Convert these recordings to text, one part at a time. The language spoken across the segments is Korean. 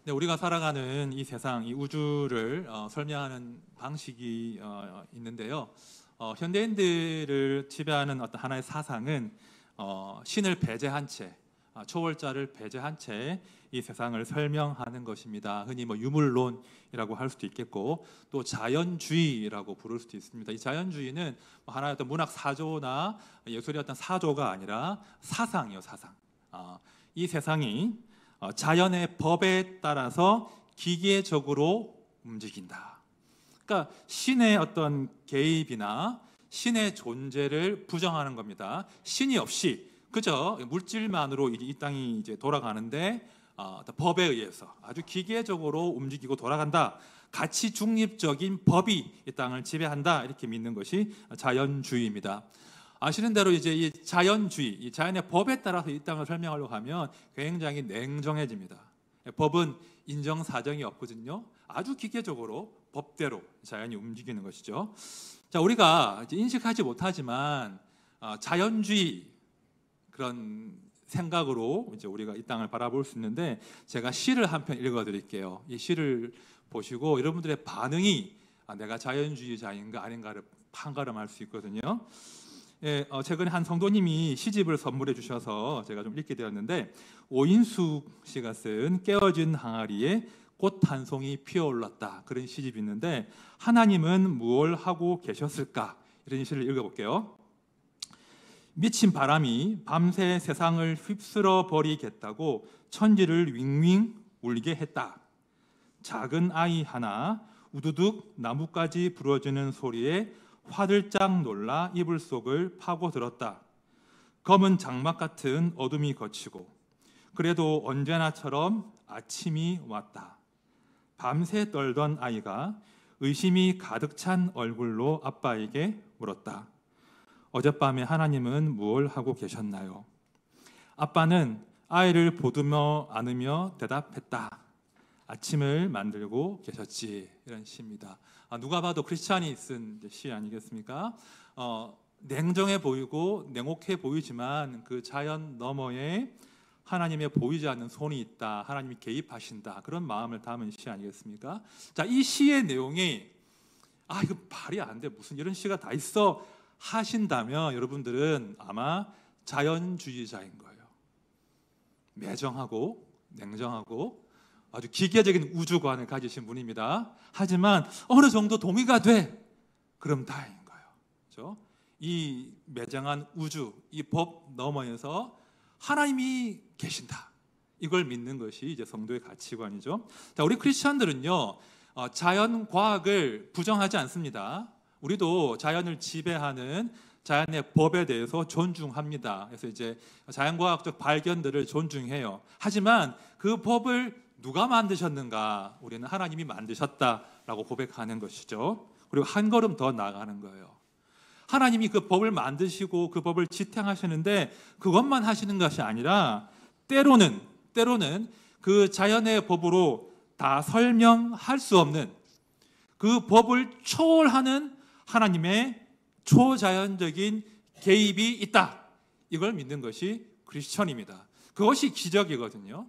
네, 우리가 살아가는 이 세상, 이 우주를 설명하는 방식이 있는데요. 현대인들을 지배하는 어떤 하나의 사상은 신을 배제한 채, 초월자를 배제한 채 이 세상을 설명하는 것입니다. 흔히 뭐 유물론이라고 할 수도 있겠고, 또 자연주의라고 부를 수도 있습니다. 이 자연주의는 하나의 어떤 문학 사조나 예술의 어떤 사조가 아니라 사상이요, 사상. 이 세상이 자연의 법에 따라서 기계적으로 움직인다. 그러니까 신의 어떤 개입이나 신의 존재를 부정하는 겁니다. 신이 없이 그저 물질만으로 이 땅이 이제 돌아가는데 법에 의해서 아주 기계적으로 움직이고 돌아간다. 가치 중립적인 법이 이 땅을 지배한다. 이렇게 믿는 것이 자연주의입니다. 아시는 대로 이제 이 자연주의, 이 자연의 법에 따라서 이 땅을 설명하려고 하면 굉장히 냉정해집니다. 법은 인정사정이 없거든요. 아주 기계적으로 법대로 자연이 움직이는 것이죠. 자, 우리가 이제 인식하지 못하지만 자연주의 그런 생각으로 이제 우리가 이 땅을 바라볼 수 있는데, 제가 시를 한 편 읽어드릴게요. 이 시를 보시고 여러분들의 반응이 내가 자연주의자인가 아닌가를 판가름할 수 있거든요. 예, 최근에 한 성도님이 시집을 선물해 주셔서 제가 좀 읽게 되었는데, 오인숙 씨가 쓴 깨어진 항아리에 꽃 한 송이 피어올랐다, 그런 시집이 있는데, 하나님은 무엇을 하고 계셨을까, 이런 시를 읽어볼게요. 미친 바람이 밤새 세상을 휩쓸어 버리겠다고 천지를 윙윙 울게 했다. 작은 아이 하나 우두둑 나뭇가지 부러지는 소리에 화들짝 놀라 이불 속을 파고들었다. 검은 장막 같은 어둠이 걷히고 그래도 언제나처럼 아침이 왔다. 밤새 떨던 아이가 의심이 가득 찬 얼굴로 아빠에게 물었다. 어젯밤에 하나님은 무엇을 하고 계셨나요? 아빠는 아이를 보듬어 안으며 대답했다. 아침을 만들고 계셨지. 이런 시입니다. 누가 봐도 크리스찬이 쓴 시 아니겠습니까? 냉정해 보이고 냉혹해 보이지만 그 자연 너머에 하나님의 보이지 않는 손이 있다. 하나님이 개입하신다. 그런 마음을 담은 시 아니겠습니까? 자, 이 시의 내용이 이거 말이 안 돼. 무슨 이런 시가 다 있어 하신다면 여러분들은 아마 자연주의자인 거예요. 매정하고 냉정하고 아주 기계적인 우주관을 가지신 분입니다. 하지만 어느 정도 동의가 돼, 그럼 다행인 거예요. 그렇죠? 이 매정한 우주, 이 법 너머에서 하나님이 계신다. 이걸 믿는 것이 이제 성도의 가치관이죠. 자, 우리 크리스천들은요, 자연 과학을 부정하지 않습니다. 우리도 자연을 지배하는 자연의 법에 대해서 존중합니다. 그래서 이제 자연과학적 발견들을 존중해요. 하지만 그 법을 누가 만드셨는가? 우리는 하나님이 만드셨다라고 고백하는 것이죠. 그리고 한 걸음 더 나아가는 거예요. 하나님이 그 법을 만드시고 그 법을 지탱하시는데 그것만 하시는 것이 아니라 때로는 그 자연의 법으로 다 설명할 수 없는 그 법을 초월하는 하나님의 초자연적인 개입이 있다. 이걸 믿는 것이 크리스천입니다. 그것이 기적이거든요.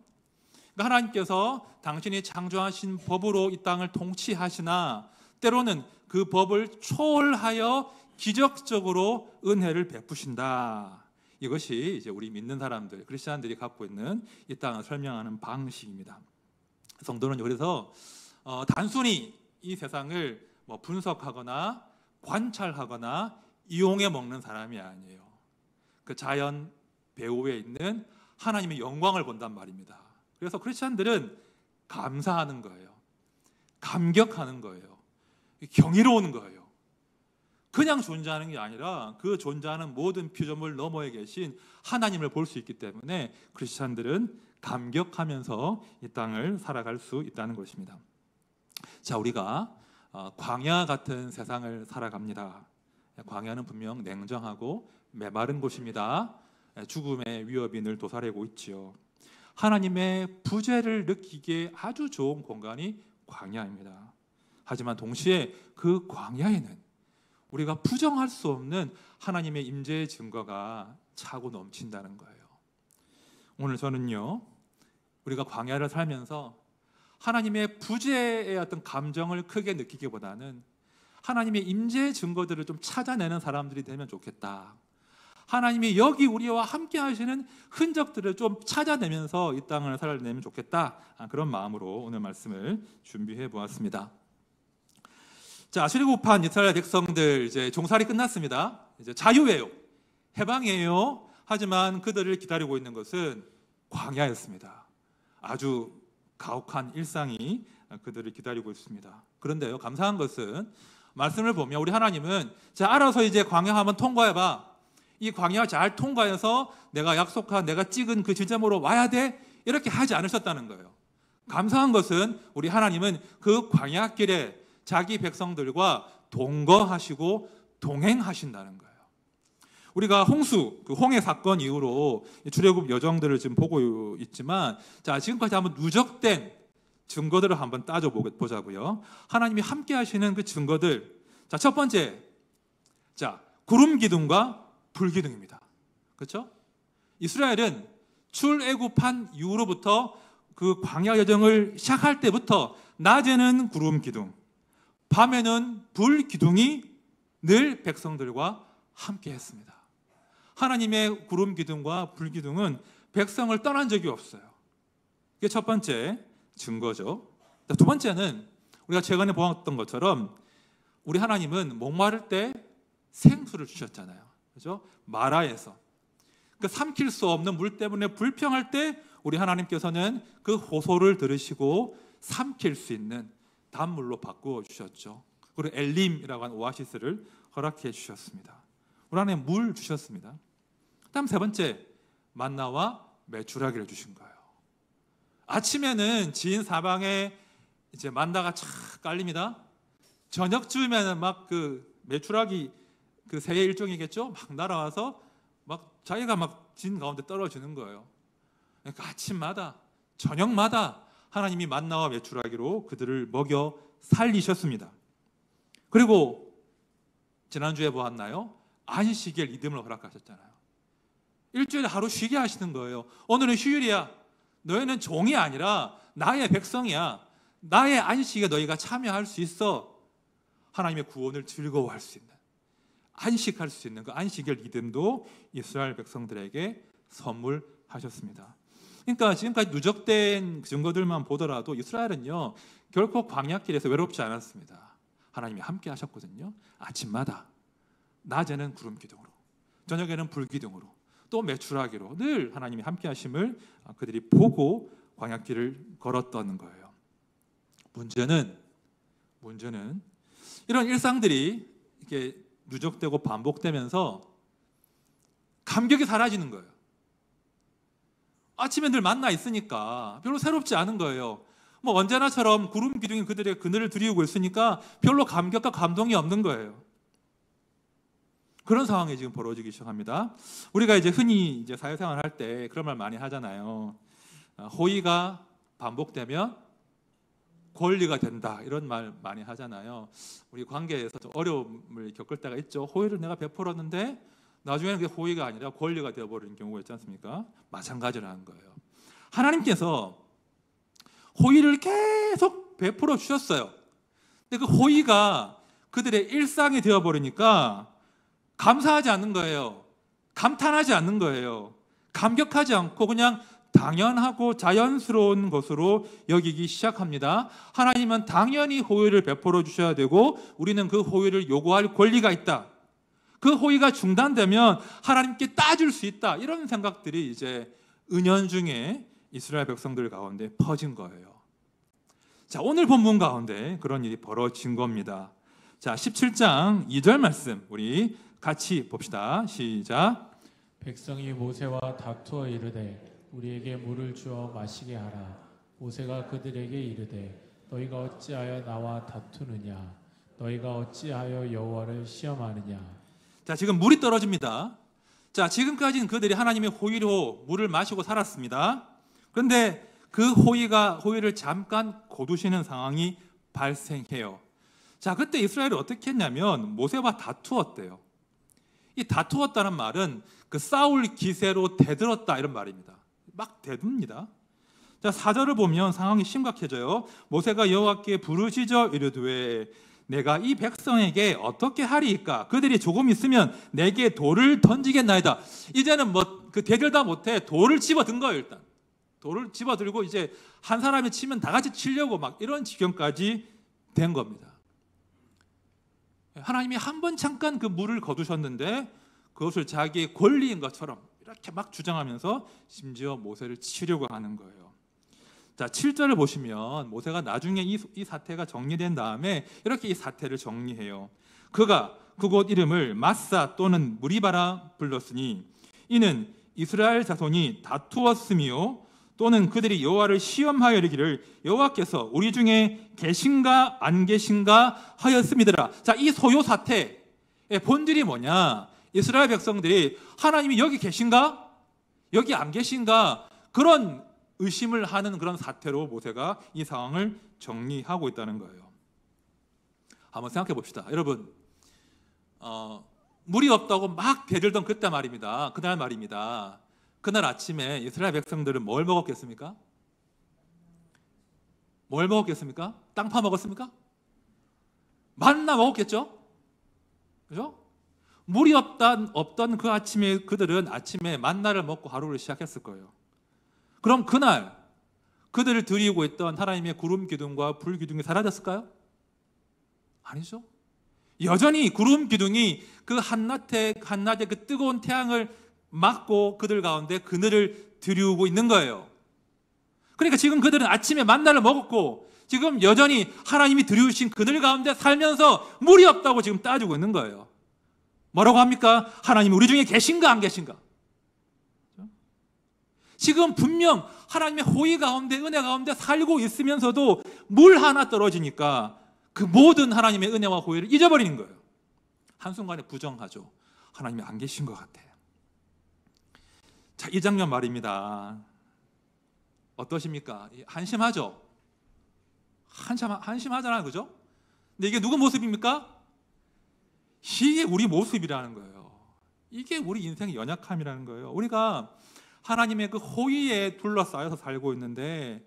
그러니까 하나님께서 당신이 창조하신 법으로 이 땅을 통치하시나 때로는 그 법을 초월하여 기적적으로 은혜를 베푸신다. 이것이 이제 우리 믿는 사람들, 크리스천들이 갖고 있는 이 땅을 설명하는 방식입니다. 성도는 그래서 단순히 이 세상을 분석하거나 관찰하거나 이용해 먹는 사람이 아니에요. 그 자연 배후에 있는 하나님의 영광을 본단 말입니다. 그래서 크리스천들은 감사하는 거예요. 감격하는 거예요. 경이로운 거예요. 그냥 존재하는 게 아니라 그 존재하는 모든 피조물 너머에 계신 하나님을 볼 수 있기 때문에 크리스천들은 감격하면서 이 땅을 살아갈 수 있다는 것입니다. 자, 우리가 광야 같은 세상을 살아갑니다. 광야는 분명 냉정하고 메마른 곳입니다. 죽음의 위협이 늘 도사리고 있지요. 하나님의 부재를 느끼기에 아주 좋은 공간이 광야입니다. 하지만 동시에 그 광야에는 우리가 부정할 수 없는 하나님의 임재의 증거가 차고 넘친다는 거예요. 오늘 저는요, 우리가 광야를 살면서 하나님의 부재의 어떤 감정을 크게 느끼기보다는 하나님의 임재 증거들을 좀 찾아내는 사람들이 되면 좋겠다. 하나님이 여기 우리와 함께 하시는 흔적들을 좀 찾아내면서 이 땅을 살아내면 좋겠다. 그런 마음으로 오늘 말씀을 준비해 보았습니다. 자, 출애굽한 이스라엘 백성들 이제 종살이 끝났습니다. 이제 자유예요. 해방이에요. 하지만 그들을 기다리고 있는 것은 광야였습니다. 아주 가혹한 일상이 그들을 기다리고 있습니다. 그런데요, 감사한 것은 말씀을 보면 우리 하나님은 자, 알아서 이제 광야 한번 통과해봐. 이 광야 잘 통과해서 내가 약속한 내가 찍은 그 지점으로 와야 돼. 이렇게 하지 않으셨다는 거예요. 감사한 것은 우리 하나님은 그 광야길에 자기 백성들과 동거하시고 동행하신다는 거예요. 우리가 홍수, 그 홍해 사건 이후로 출애굽 여정들을 지금 보고 있지만, 자, 지금까지 한번 누적된 증거들을 한번 따져보자고요. 하나님이 함께 하시는 그 증거들. 자, 첫 번째, 자, 구름 기둥과 불 기둥입니다. 그렇죠? 이스라엘은 출애굽한 이후로부터 그 광야 여정을 시작할 때부터 낮에는 구름 기둥, 밤에는 불 기둥이 늘 백성들과 함께 했습니다. 하나님의 구름 기둥과 불 기둥은 백성을 떠난 적이 없어요. 이게 첫 번째 증거죠. 두 번째는 우리가 최근에 보았던 것처럼 우리 하나님은 목마를 때 생수를 주셨잖아요. 그렇죠? 마라에서 그 삼킬 수 없는 물 때문에 불평할 때 우리 하나님께서는 그 호소를 들으시고 삼킬 수 있는 단물로 바꾸어 주셨죠. 그리고 엘림이라고 하는 오아시스를 허락해 주셨습니다. 우리 하나님 물 주셨습니다. 다음 세 번째, 만나와 메추라기를 주신 거예요. 아침에는 지인 사방에 이제 만나가 착 깔립니다. 저녁쯤에는 막 그 메추라기 그 새의 일종이겠죠. 막 날아와서 막 자기가 막 진 가운데 떨어지는 거예요. 그러니까 아침마다 저녁마다 하나님이 만나와 메추라기로 그들을 먹여 살리셨습니다. 그리고 지난주에 보았나요? 안식일 리듬을 허락하셨잖아요. 일주일에 하루 쉬게 하시는 거예요. 오늘은 휴일이야. 너희는 종이 아니라 나의 백성이야. 나의 안식에 너희가 참여할 수 있어. 하나님의 구원을 즐거워할 수 있는, 안식할 수 있는 그 안식일 리듬도 이스라엘 백성들에게 선물하셨습니다. 그러니까 지금까지 누적된 증거들만 보더라도 이스라엘은요 결코 광야길에서 외롭지 않았습니다. 하나님이 함께 하셨거든요. 아침마다, 낮에는 구름 기둥으로, 저녁에는 불 기둥으로, 또 메추라기로 늘 하나님이 함께 하심을 그들이 보고 광야길을 걸었던 거예요. 문제는 이런 일상들이 이렇게 누적되고 반복되면서 감격이 사라지는 거예요. 아침에 늘 만나 있으니까 별로 새롭지 않은 거예요. 뭐 언제나처럼 구름 기둥이 그들의 그늘을 드리우고 있으니까 별로 감격과 감동이 없는 거예요. 그런 상황이 지금 벌어지기 시작합니다. 우리가 이제 흔히 이제 사회생활 할 때 그런 말 많이 하잖아요. 호의가 반복되면 권리가 된다, 이런 말 많이 하잖아요. 우리 관계에서 좀 어려움을 겪을 때가 있죠. 호의를 내가 베풀었는데 나중에는 그게 호의가 아니라 권리가 되어버리는 경우가 있지 않습니까? 마찬가지라는 거예요. 하나님께서 호의를 계속 베풀어 주셨어요. 근데 그 호의가 그들의 일상이 되어버리니까 감사하지 않는 거예요. 감탄하지 않는 거예요. 감격하지 않고 그냥 당연하고 자연스러운 것으로 여기기 시작합니다. 하나님은 당연히 호의를 베풀어 주셔야 되고 우리는 그 호의를 요구할 권리가 있다. 그 호의가 중단되면 하나님께 따질 수 있다. 이런 생각들이 이제 은연중에 이스라엘 백성들 가운데 퍼진 거예요. 자, 오늘 본문 가운데 그런 일이 벌어진 겁니다. 자, 17장 2절 말씀 우리 같이 봅시다. 시작. 백성이 모세와 다투어 이르되 우리에게 물을 주어 마시게 하라. 모세가 그들에게 이르되 너희가 어찌하여 나와 다투느냐? 너희가 어찌하여 여호와를 시험하느냐? 자, 지금 물이 떨어집니다. 자, 지금까지는 그들이 하나님의 호의로 물을 마시고 살았습니다. 그런데 그 호의를 잠깐 거두시는 상황이 발생해요. 자, 그때 이스라엘이 어떻게 했냐면 모세와 다투었대요. 이 다투었다는 말은 그 싸울 기세로 대들었다 이런 말입니다. 막 대듭니다. 자, 4절을 보면 상황이 심각해져요. 모세가 여호와께 부르짖어 이르되 내가 이 백성에게 어떻게 하리이까? 그들이 조금 있으면 내게 돌을 던지겠나이다. 이제는 뭐 그 대들다 못해 돌을 집어든 거예요. 일단 돌을 집어들고 이제 한 사람이 치면 다 같이 치려고 막 이런 지경까지 된 겁니다. 하나님이 한 번 잠깐 그 물을 거두셨는데 그것을 자기의 권리인 것처럼 이렇게 막 주장하면서 심지어 모세를 치려고 하는 거예요. 자, 7절을 보시면 모세가 나중에 이 사태가 정리된 다음에 이렇게 이 사태를 정리해요. 그가 그곳 이름을 마사 또는 무리바라 불렀으니 이는 이스라엘 자손이 다투었으며 또는 그들이 여호와를 시험하여 이르기를 여호와께서 우리 중에 계신가 안 계신가 하였음이더라. 자, 이 소요 사태의 본질이 뭐냐? 이스라엘 백성들이 하나님이 여기 계신가? 여기 안 계신가? 그런 의심을 하는 그런 사태로 모세가 이 상황을 정리하고 있다는 거예요. 한번 생각해 봅시다. 여러분, 물이 없다고 막 대들던 그때 말입니다. 그날 말입니다. 그날 아침에 이스라엘 백성들은 뭘 먹었겠습니까? 뭘 먹었겠습니까? 땅 파먹었습니까? 만나 먹었겠죠? 그죠? 물이 없던 그 아침에 그들은 아침에 만나를 먹고 하루를 시작했을 거예요. 그럼 그날 그들을 드리고 있던 하나님의 구름 기둥과 불 기둥이 사라졌을까요? 아니죠. 여전히 구름 기둥이 그 한낮에 그 뜨거운 태양을 막고 그들 가운데 그늘을 드리우고 있는 거예요. 그러니까 지금 그들은 아침에 만나를 먹었고 지금 여전히 하나님이 드리우신 그늘 가운데 살면서 물이 없다고 지금 따지고 있는 거예요. 뭐라고 합니까? 하나님 우리 중에 계신가 안 계신가? 지금 분명 하나님의 호의 가운데 은혜 가운데 살고 있으면서도 물 하나 떨어지니까 그 모든 하나님의 은혜와 호의를 잊어버리는 거예요. 한순간에 부정하죠. 하나님이 안 계신 것 같아요. 자, 이 장면 말입니다. 어떠십니까? 한심하죠? 한심하잖아요. 그죠? 근데 이게 누구 모습입니까? 이게 우리 모습이라는 거예요. 이게 우리 인생의 연약함이라는 거예요. 우리가 하나님의 그 호의에 둘러싸여서 살고 있는데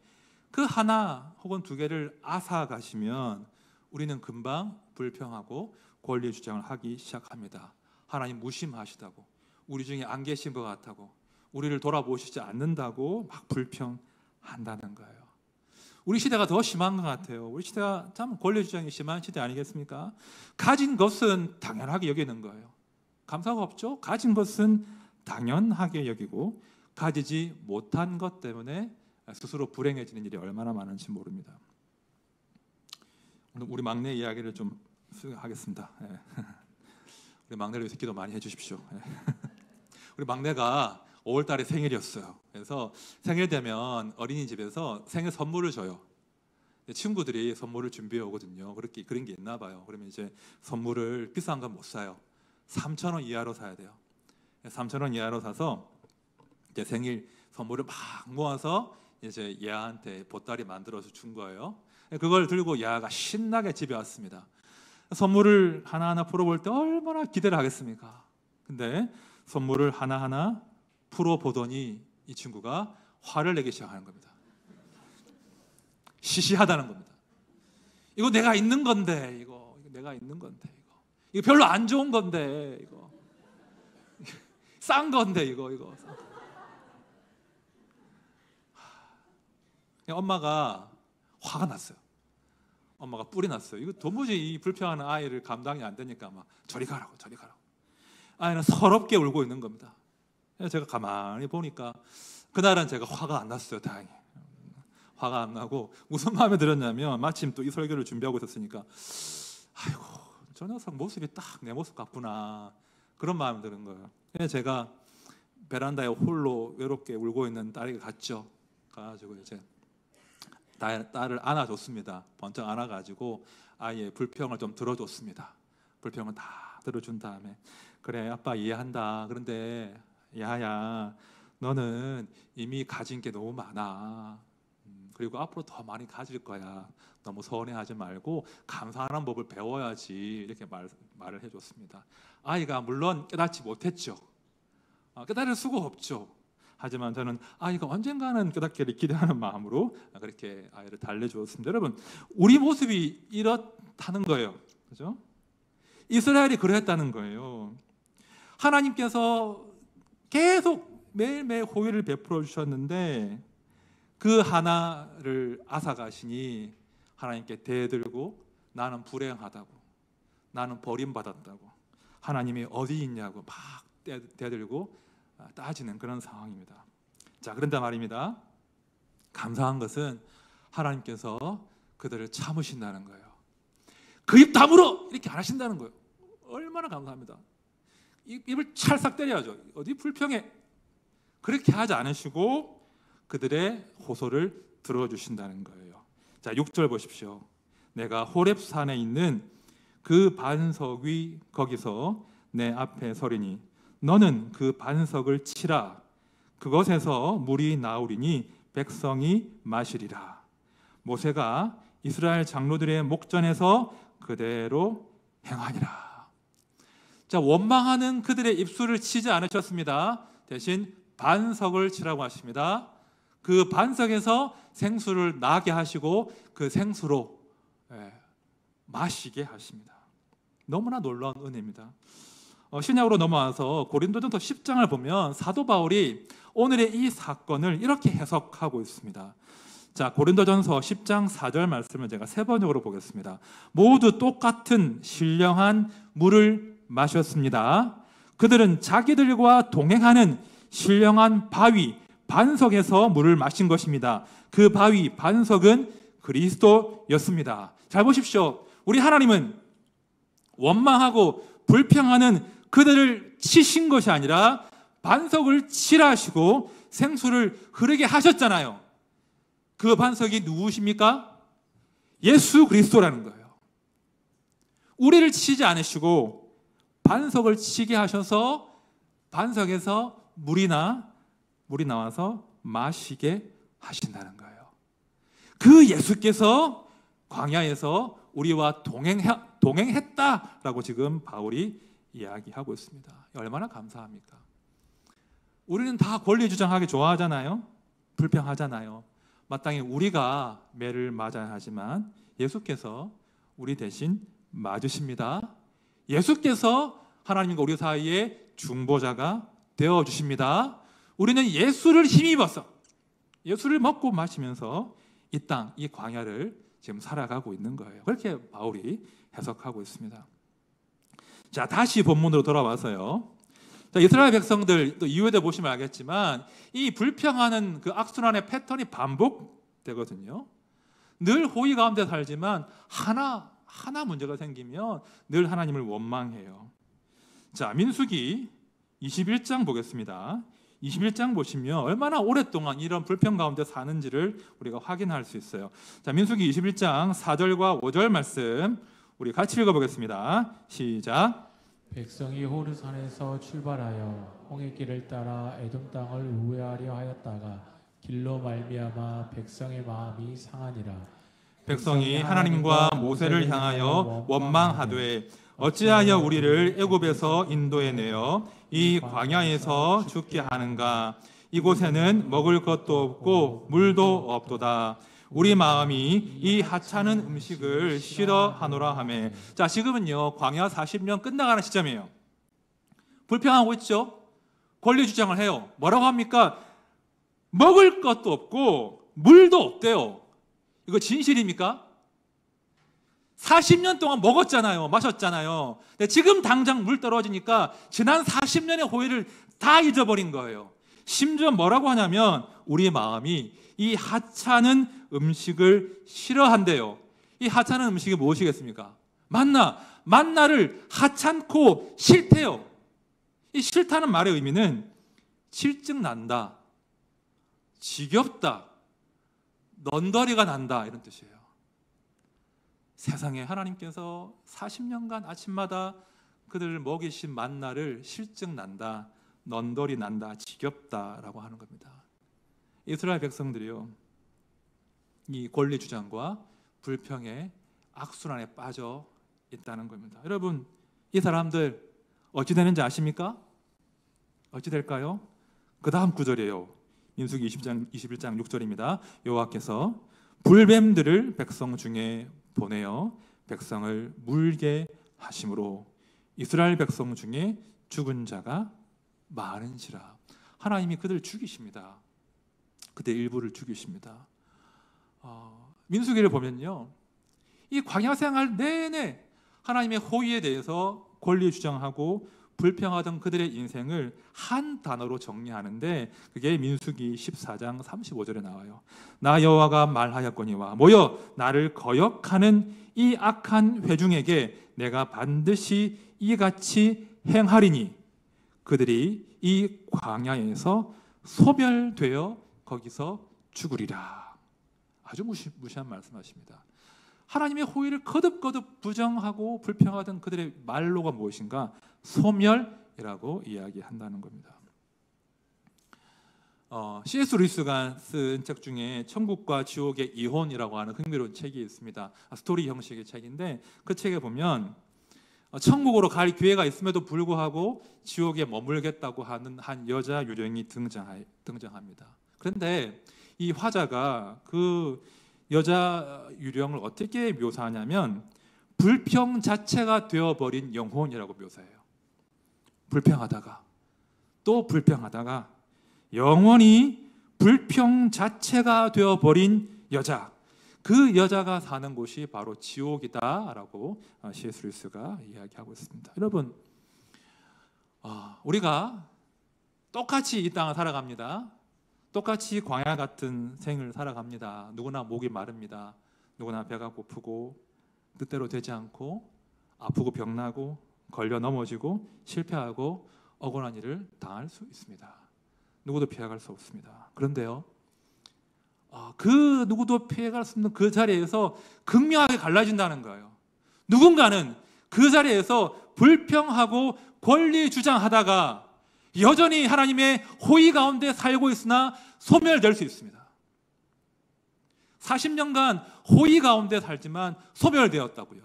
그 하나 혹은 두 개를 앗아가시면 우리는 금방 불평하고 권리 주장을 하기 시작합니다. 하나님 무심하시다고, 우리 중에 안 계신 것 같다고, 우리를 돌아보시지 않는다고 막 불평한다는 거예요. 우리 시대가 더 심한 것 같아요. 우리 시대가 참 권리 주장이 심한 시대 아니겠습니까? 가진 것은 당연하게 여기는 거예요. 감사가 없죠? 가진 것은 당연하게 여기고 가지지 못한 것 때문에 스스로 불행해지는 일이 얼마나 많은지 모릅니다. 오늘 우리 막내 이야기를 좀 하겠습니다. 우리 막내를 위해서 기도 많이 해주십시오. 우리 막내가 5월 달에 생일이었어요. 그래서 생일 되면 어린이집에서 생일 선물을 줘요. 친구들이 선물을 준비해 오거든요. 그런 게 있나 봐요. 그러면 이제 선물을 비싼 건 못 사요. 3,000원 이하로 사야 돼요. 3,000원 이하로 사서 이제 생일 선물을 막 모아서 이제 얘한테 보따리 만들어서 준 거예요. 그걸 들고 얘가 신나게 집에 왔습니다. 선물을 하나하나 풀어볼 때 얼마나 기대를 하겠습니까? 근데 선물을 하나하나 풀어보더니 이 친구가 화를 내기 시작하는 겁니다. 시시하다는 겁니다. 이거 내가 있는 건데, 이거 내가 있는 건데, 이거 별로 안 좋은 건데, 이거 싼 건데, 이거. 엄마가 화가 났어요. 엄마가 뿔이 났어요. 이거 도무지 이 불평하는 아이를 감당이 안 되니까 막 저리 가라고. 아이는 서럽게 울고 있는 겁니다. 제가 가만히 보니까 그날은 제가 화가 안 났어요. 다행히 화가 안 나고 무슨 마음에 들었냐면 마침 또 이 설교를 준비하고 있었으니까 아이고 저 녀석 모습이 딱 내 모습 같구나 그런 마음이 드는 거예요. 제가 베란다에 홀로 외롭게 울고 있는 딸에게 갔죠. 가가지고 이제 딸을 안아줬습니다. 번쩍 안아가지고 아이의 불평을 좀 들어줬습니다. 불평을 다 들어준 다음에 그래 아빠 이해한다. 그런데 야야 너는 이미 가진 게 너무 많아. 그리고 앞으로 더 많이 가질 거야. 너무 서운해하지 말고 감사하는 법을 배워야지. 이렇게 말을 해줬습니다. 아이가 물론 깨닫지 못했죠. 깨달을 수가 없죠. 하지만 저는 아이가 언젠가는 깨닫기를 기대하는 마음으로 그렇게 아이를 달래주었습니다. 여러분, 우리 모습이 이렇다는 거예요. 그죠? 이스라엘이 그랬다는 거예요. 하나님께서 계속 매일매일 호의를 베풀어 주셨는데 그 하나를 앗아가시니 하나님께 대들고 나는 불행하다고, 나는 버림받았다고, 하나님이 어디 있냐고 막 대들고 따지는 그런 상황입니다. 자, 그런데 말입니다. 감사한 것은 하나님께서 그들을 참으신다는 거예요. 그 입 다물어! 이렇게 안 하신다는 거예요. 얼마나 감사합니다. 입을 찰싹 때려야죠. 어디 불평해? 그렇게 하지 않으시고 그들의 호소를 들어주신다는 거예요. 자, 6절 보십시오. 내가 호렙산에 있는 그 반석 위 거기서 내 앞에 서리니 너는 그 반석을 치라. 그것에서 물이 나오리니 백성이 마시리라. 모세가 이스라엘 장로들의 목전에서 그대로 행하니라. 자, 원망하는 그들의 입술을 치지 않으셨습니다. 대신 반석을 치라고 하십니다. 그 반석에서 생수를 나게 하시고 그 생수로 마시게 하십니다. 너무나 놀라운 은혜입니다. 신약으로 넘어와서 고린도전서 10장을 보면 사도 바울이 오늘의 이 사건을 이렇게 해석하고 있습니다. 자, 고린도전서 10장 4절 말씀을 제가 세 번역으로 보겠습니다. 모두 똑같은 신령한 물을 마셨습니다. 그들은 자기들과 동행하는 신령한 바위 반석에서 물을 마신 것입니다. 그 바위 반석은 그리스도였습니다. 잘 보십시오. 우리 하나님은 원망하고 불평하는 그들을 치신 것이 아니라 반석을 칠하시고 생수를 흐르게 하셨잖아요. 그 반석이 누구십니까? 예수 그리스도라는 거예요. 우리를 치지 않으시고 반석을 치게 하셔서 반석에서 물이 나와서 마시게 하신다는 거예요. 그 예수께서 광야에서 우리와 동행했다라고 지금 바울이 이야기하고 있습니다. 얼마나 감사합니까? 우리는 다 권리 주장하기 좋아하잖아요. 불평하잖아요. 마땅히 우리가 매를 맞아야 하지만 예수께서 우리 대신 맞으십니다. 예수께서 하나님과 우리 사이에 중보자가 되어주십니다. 우리는 예수를 힘입어서 예수를 먹고 마시면서 이 땅, 이 광야를 지금 살아가고 있는 거예요. 그렇게 바울이 해석하고 있습니다. 자, 다시 본문으로 돌아와서요. 자, 이스라엘 백성들 또 이후에 보시면 알겠지만 이 불평하는 그 악순환의 패턴이 반복되거든요. 늘 호의 가운데 살지만 하나 문제가 생기면 늘 하나님을 원망해요. 자, 민수기 21장 보겠습니다. 21장 보시면 얼마나 오랫동안 이런 불평 가운데 사는지를 우리가 확인할 수 있어요. 자, 민수기 21장 4절과 5절 말씀 우리 같이 읽어보겠습니다. 시작. 백성이 호르산에서 출발하여 홍해길을 따라 에돔 땅을 우회하려 하였다가 길로 말미암아 백성의 마음이 상하니라. 백성이 하나님과 모세를 향하여 원망하되 어찌하여 우리를 애굽에서 인도해 내어 이 광야에서 죽게 하는가? 이곳에는 먹을 것도 없고 물도 없도다. 우리 마음이 이 하찮은 음식을 싫어하노라 하매. 자, 지금은요 광야 40년 끝나가는 시점이에요. 불평하고 있죠. 권리 주장을 해요. 뭐라고 합니까? 먹을 것도 없고 물도 없대요. 이거 진실입니까? 40년 동안 먹었잖아요. 마셨잖아요. 근데 지금 당장 물 떨어지니까 지난 40년의 호의를 다 잊어버린 거예요. 심지어 뭐라고 하냐면 우리 마음이 이 하찮은 음식을 싫어한대요. 이 하찮은 음식이 무엇이겠습니까? 만나를 하찮고 싫대요. 이 싫다는 말의 의미는 실증난다, 지겹다, 넌더리가 난다 이런 뜻이에요. 세상에 하나님께서 40년간 아침마다 그들을 먹이신 만나를 실증난다, 넌더리 난다, 지겹다라고 하는 겁니다. 이스라엘 백성들이요, 이 권리 주장과 불평의 악순환에 빠져 있다는 겁니다. 여러분, 이 사람들 어찌 되는지 아십니까? 어찌 될까요? 그 다음 구절이에요. 민수기 21장 6절입니다. 여호와께서 불뱀들을 백성 중에 보내어 백성을 물게 하심으로 이스라엘 백성 중에 죽은 자가 많은지라. 하나님이 그들을 죽이십니다. 그들 일부를 죽이십니다. 민수기를 보면요, 이 광야 생활 내내 하나님의 호의에 대해서 권리 주장하고 불평하던 그들의 인생을 한 단어로 정리하는데, 그게 민수기 14장 35절에 나와요. 나 여호와가 말하였거니와 모여 나를 거역하는 이 악한 회중에게 내가 반드시 이같이 행하리니 그들이 이 광야에서 소멸되어 거기서 죽으리라. 아주 무시한 말씀하십니다. 하나님의 호의를 거듭거듭 부정하고 불평하던 그들의 말로가 무엇인가? 소멸이라고 이야기한다는 겁니다. C.S. 루이스가 쓴 책 중에 천국과 지옥의 이혼이라고 하는 흥미로운 책이 있습니다. 스토리 형식의 책인데, 그 책에 보면 천국으로 갈 기회가 있음에도 불구하고 지옥에 머물겠다고 하는 한 여자 유령이 등장합니다. 그런데 이 화자가 그 여자 유령을 어떻게 묘사하냐면 불평 자체가 되어버린 영혼이라고 묘사해요. 불평하다가 또 불평하다가 영원히 불평 자체가 되어버린 여자, 그 여자가 사는 곳이 바로 지옥이다라고 C.S. 루이스가 이야기하고 있습니다. 여러분, 우리가 똑같이 이 땅을 살아갑니다. 똑같이 광야 같은 생을 살아갑니다. 누구나 목이 마릅니다. 누구나 배가 고프고 뜻대로 되지 않고 아프고 병나고 걸려 넘어지고 실패하고 억울한 일을 당할 수 있습니다. 누구도 피해갈 수 없습니다. 그런데요, 그 누구도 피해갈 수 없는 그 자리에서 극명하게 갈라진다는 거예요. 누군가는 그 자리에서 불평하고 권리 주장하다가 여전히 하나님의 호의 가운데 살고 있으나 소멸될 수 있습니다. 40년간 호의 가운데 살지만 소멸되었다고요.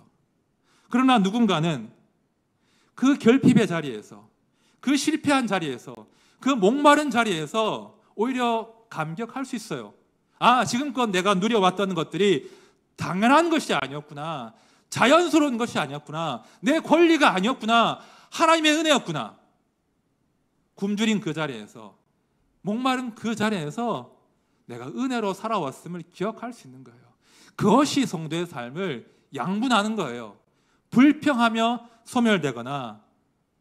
그러나 누군가는 그 결핍의 자리에서, 그 실패한 자리에서, 그 목마른 자리에서 오히려 감격할 수 있어요. 지금껏 내가 누려왔던 것들이 당연한 것이 아니었구나, 자연스러운 것이 아니었구나, 내 권리가 아니었구나, 하나님의 은혜였구나. 굶주린 그 자리에서, 목마른 그 자리에서 내가 은혜로 살아왔음을 기억할 수 있는 거예요. 그것이 성도의 삶을 양분하는 거예요. 불평하며 소멸되거나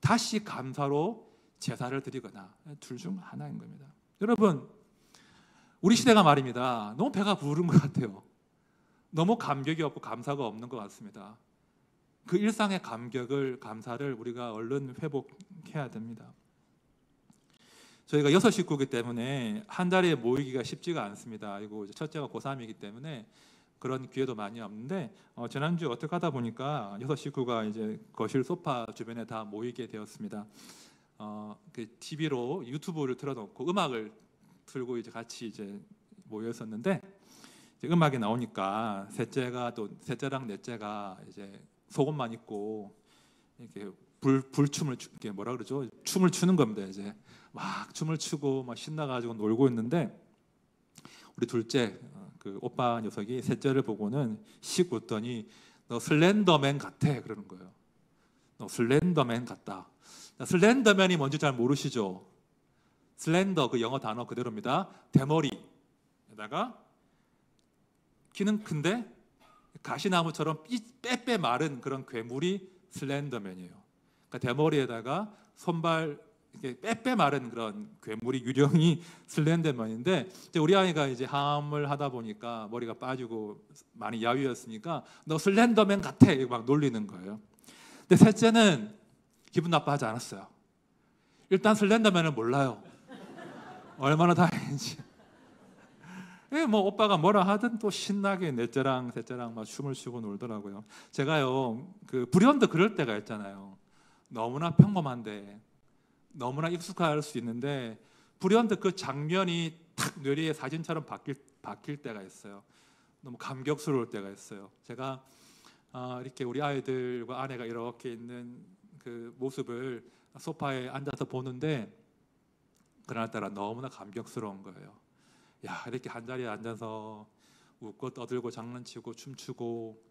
다시 감사로 제사를 드리거나 둘 중 하나인 겁니다. 여러분, 우리 시대가 말입니다, 너무 배가 부른 것 같아요. 너무 감격이 없고 감사가 없는 것 같습니다. 그 일상의 감사를 우리가 얼른 회복해야 됩니다. 저희가 6 식구이기 때문에 한 달에 모이기가 쉽지가 않습니다. 그리고 첫째가 고3이기 때문에 그런 기회도 많이 없는데, 지난주에 어떻게 하다 보니까 6 식구가 이제 거실 소파 주변에 다 모이게 되었습니다. 그 TV로 유튜브를 틀어놓고 음악을 틀고 이제 같이 이제 모였었는데, 이제 음악이 나오니까 셋째랑 넷째가 이제 속옷만 입고 이렇게 불춤을 이렇게 뭐라 그러죠? 춤을 추는 겁니다. 이제 막 춤을 추고 막 신나가지고 놀고 있는데, 우리 둘째 그 오빠 녀석이 셋째를 보고는 씩 웃더니 너 슬렌더맨 같아 그러는 거예요. 너 슬렌더맨 같다. 슬렌더맨이 뭔지 잘 모르시죠? 슬렌더, 그 영어 단어 그대로입니다. 대머리에다가 키는 큰데 가시나무처럼 빼빼 마른 그런 괴물이 슬렌더맨이에요. 그러니까 대머리에다가 손발 이렇게 빼빼 마른 그런 괴물이 유령이 슬렌더맨인데, 이제 우리 아이가 이제 함을 하다 보니까 머리가 빠지고 많이 야위였으니까 너 슬렌더맨 같아 막 놀리는 거예요. 근데 셋째는 기분 나빠하지 않았어요. 일단 슬렌더맨을 몰라요. 얼마나 다행인지. 뭐 오빠가 뭐라 하든 또 신나게 넷째랑 셋째랑 막 춤을 추고 놀더라고요. 제가요, 그 불현듯 그럴 때가 있잖아요. 너무나 평범한데, 너무나 익숙할 수 있는데 불현듯 그 장면이 탁 뇌리에 사진처럼 바뀔 때가 있어요. 너무 감격스러울 때가 있어요. 제가 이렇게 우리 아이들과 아내가 이렇게 있는 그 모습을 소파에 앉아서 보는데 그날따라 너무나 감격스러운 거예요. 야, 이렇게 한자리에 앉아서 웃고 떠들고 장난치고 춤추고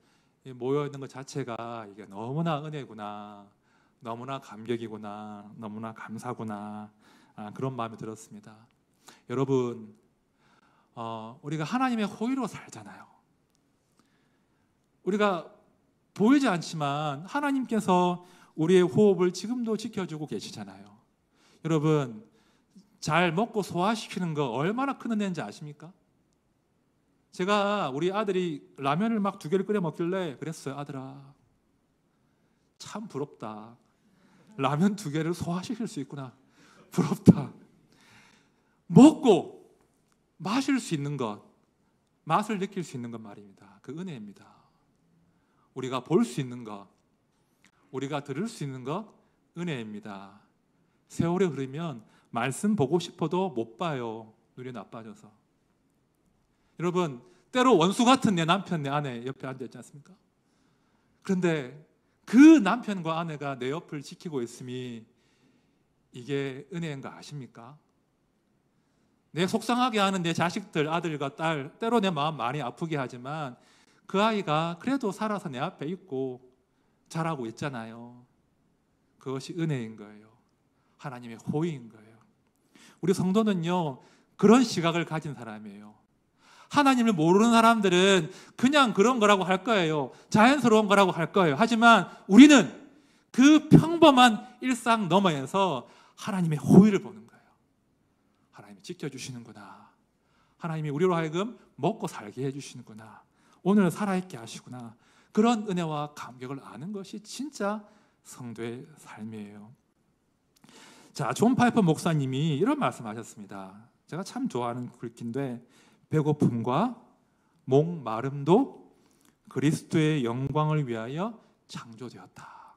모여 있는 것 자체가 이게 너무나 은혜구나, 너무나 감격이구나, 너무나 감사구나, 그런 마음이 들었습니다. 여러분, 우리가 하나님의 호의로 살잖아요. 우리가 보이지 않지만 하나님께서 우리의 호흡을 지금도 지켜주고 계시잖아요. 여러분, 잘 먹고 소화시키는 거 얼마나 큰 은혜인지 아십니까? 제가 우리 아들이 라면을 막 2개를 끓여 먹길래 그랬어요. 아들아, 참 부럽다. 라면 2개를 소화시킬 수 있구나. 부럽다. 먹고 마실 수 있는 것, 맛을 느낄 수 있는 것 말입니다. 그 은혜입니다. 우리가 볼 수 있는 것, 우리가 들을 수 있는 것, 은혜입니다. 세월이 흐르면 말씀 보고 싶어도 못 봐요. 눈이 나빠져서. 여러분, 때로 원수 같은 내 남편, 내 아내 옆에 앉아있지 않습니까? 그런데 그 남편과 아내가 내 옆을 지키고 있음이 이게 은혜인 거 아십니까? 내 속상하게 하는 내 자식들, 아들과 딸, 때로 내 마음 많이 아프게 하지만 그 아이가 그래도 살아서 내 앞에 있고 자라고 있잖아요. 그것이 은혜인 거예요. 하나님의 호의인 거예요. 우리 성도는요, 그런 시각을 가진 사람이에요. 하나님을 모르는 사람들은 그냥 그런 거라고 할 거예요. 자연스러운 거라고 할 거예요. 하지만 우리는 그 평범한 일상 너머에서 하나님의 호의를 보는 거예요. 하나님이 지켜주시는구나. 하나님이 우리로 하여금 먹고 살게 해주시는구나. 오늘 살아있게 하시구나. 그런 은혜와 감격을 아는 것이 진짜 성도의 삶이에요. 자, 존 파이퍼 목사님이 이런 말씀하셨습니다. 제가 참 좋아하는 글귀인데, 배고픔과 목마름도 그리스도의 영광을 위하여 창조되었다.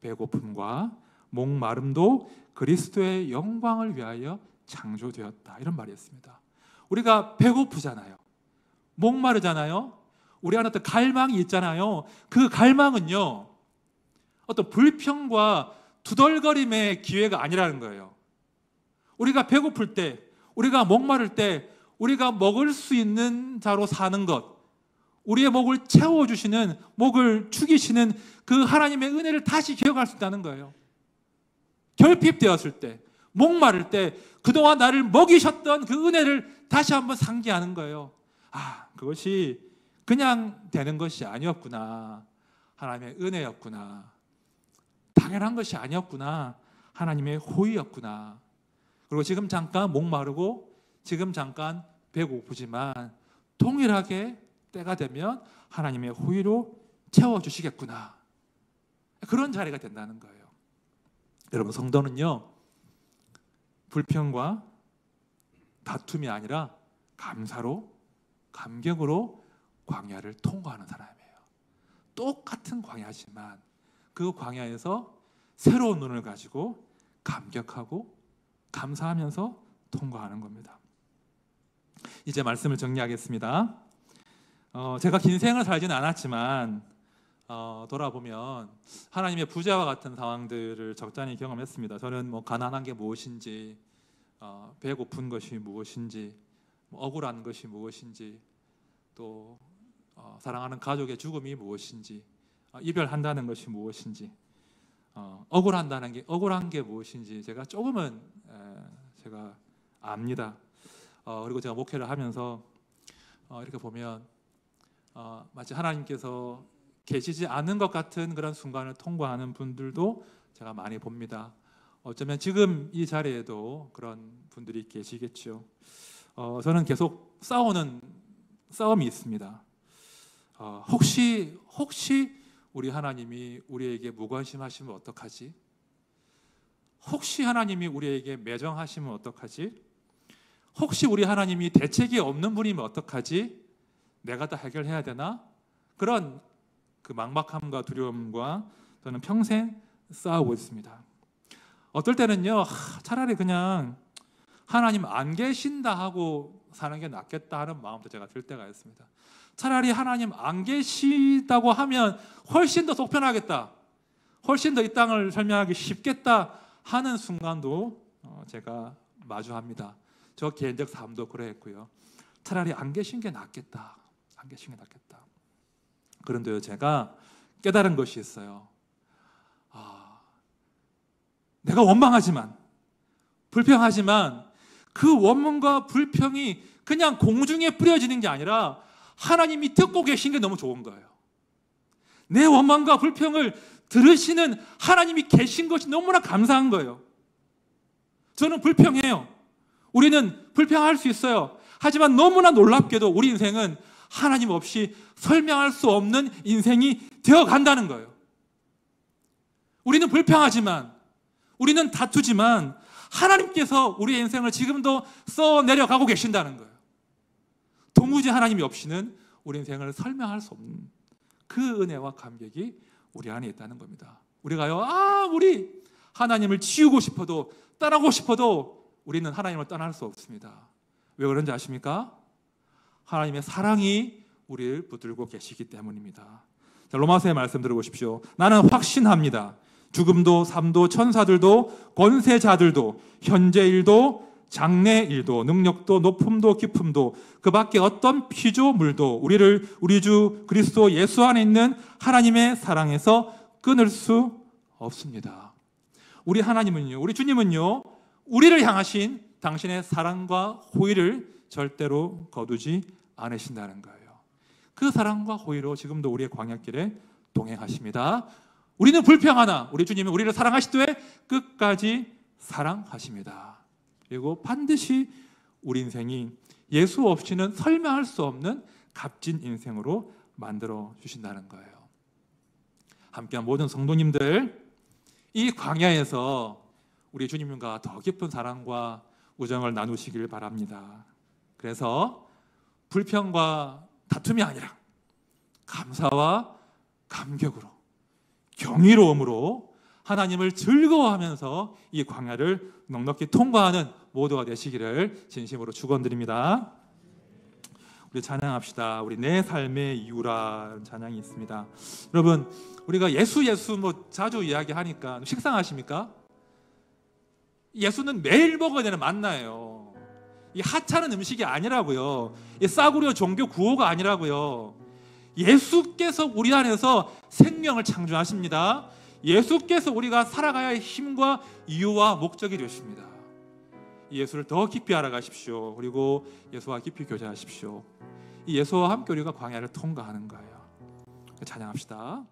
배고픔과 목마름도 그리스도의 영광을 위하여 창조되었다. 이런 말이었습니다. 우리가 배고프잖아요. 목마르잖아요. 우리 안에 어떤 갈망이 있잖아요. 그 갈망은요, 어떤 불평과 두덜거림의 기회가 아니라는 거예요. 우리가 배고플 때, 우리가 목마를 때 우리가 먹을 수 있는 자로 사는 것, 우리의 목을 채워주시는, 목을 축이시는 그 하나님의 은혜를 다시 기억할 수 있다는 거예요. 결핍되었을 때, 목마를 때 그동안 나를 먹이셨던 그 은혜를 다시 한번 상기하는 거예요. 그것이 그냥 되는 것이 아니었구나. 하나님의 은혜였구나. 당연한 것이 아니었구나. 하나님의 호의였구나. 그리고 지금 잠깐 목마르고 지금 잠깐 배고프지만 동일하게 때가 되면 하나님의 호의로 채워주시겠구나. 그런 자리가 된다는 거예요. 여러분, 성도는요, 불평과 다툼이 아니라 감사로, 감격으로 광야를 통과하는 사람이에요. 똑같은 광야지만 그 광야에서 새로운 눈을 가지고 감격하고 감사하면서 통과하는 겁니다. 이제 말씀을 정리하겠습니다. 제가 긴 생을 살지는 않았지만 돌아보면 하나님의 부재와 같은 상황들을 적잖이 경험했습니다. 저는 가난한 게 무엇인지, 배고픈 것이 무엇인지, 억울한 것이 무엇인지, 또 사랑하는 가족의 죽음이 무엇인지, 이별한다는 것이 무엇인지, 억울한 게 무엇인지 제가 조금은 제가 압니다. 그리고 제가 목회를 하면서 이렇게 보면 마치 하나님께서 계시지 않는 것 같은 그런 순간을 통과하는 분들도 제가 많이 봅니다. 어쩌면 지금 이 자리에도 그런 분들이 계시겠죠. 저는 계속 싸우는 싸움이 있습니다. 혹시 우리 하나님이 우리에게 무관심하시면 어떡하지? 혹시 하나님이 우리에게 매정하시면 어떡하지? 혹시 우리 하나님이 대책이 없는 분이면 어떡하지? 내가 다 해결해야 되나? 그런 그 막막함과 두려움과 저는 평생 싸우고 있습니다. 어떨 때는요, 차라리 그냥 하나님 안 계신다 하고 사는 게 낫겠다 하는 마음도 제가 들 때가 있습니다. 차라리 하나님 안 계시다고 하면 훨씬 더 속편하겠다, 훨씬 더 이 땅을 설명하기 쉽겠다 하는 순간도 제가 마주합니다. 저 개인적 삶도 그러했고요. 차라리 안 계신 게 낫겠다. 안 계신 게 낫겠다. 그런데요, 제가 깨달은 것이 있어요. 내가 원망하지만, 불평하지만 그 원망과 불평이 그냥 공중에 뿌려지는 게 아니라 하나님이 듣고 계신 게 너무 좋은 거예요. 내 원망과 불평을 들으시는 하나님이 계신 것이 너무나 감사한 거예요. 저는 불평해요. 우리는 불평할 수 있어요. 하지만 너무나 놀랍게도 우리 인생은 하나님 없이 설명할 수 없는 인생이 되어 간다는 거예요. 우리는 불평하지만, 우리는 다투지만 하나님께서 우리의 인생을 지금도 써내려가고 계신다는 거예요. 도무지 하나님이 없이는 우리 인생을 설명할 수 없는 그 은혜와 감격이 우리 안에 있다는 겁니다. 우리가요, 아무리 하나님을 지우고 싶어도, 떠나고 싶어도 우리는 하나님을 떠날 수 없습니다. 왜 그런지 아십니까? 하나님의 사랑이 우리를 붙들고 계시기 때문입니다. 자, 로마서의 말씀 들어보십시오. 나는 확신합니다. 죽음도 삶도 천사들도 권세자들도 현재 일도 장래 일도 능력도 높음도 깊음도 그 밖에 어떤 피조물도 우리를 우리 주 그리스도 예수 안에 있는 하나님의 사랑에서 끊을 수 없습니다. 우리 하나님은요, 우리 주님은요, 우리를 향하신 당신의 사랑과 호의를 절대로 거두지 않으신다는 거예요. 그 사랑과 호의로 지금도 우리의 광야길에 동행하십니다. 우리는 불평하나 우리 주님은 우리를 사랑하시되 끝까지 사랑하십니다. 그리고 반드시 우리 인생이 예수 없이는 설명할 수 없는 값진 인생으로 만들어 주신다는 거예요. 함께한 모든 성도님들, 이 광야에서 우리 주님과 더 깊은 사랑과 우정을 나누시길 바랍니다. 그래서 불평과 다툼이 아니라 감사와 감격으로, 경이로움으로 하나님을 즐거워하면서 이 광야를 넉넉히 통과하는 모두가 되시기를 진심으로 축원드립니다. 우리 찬양합시다. 우리 내 삶의 이유라 찬양이 있습니다. 여러분, 우리가 예수 뭐 자주 이야기하니까 식상하십니까? 예수는 매일 먹어야 되는 만나예요. 이 하찮은 음식이 아니라고요. 이 싸구려 종교 구호가 아니라고요. 예수께서 우리 안에서 생명을 창조하십니다. 예수께서 우리가 살아가야 할 힘과 이유와 목적이 되십니다. 예수를 더 깊이 알아가십시오. 그리고 예수와 깊이 교제하십시오. 이 예수와 함께 우리가 광야를 통과하는 거예요. 찬양합시다.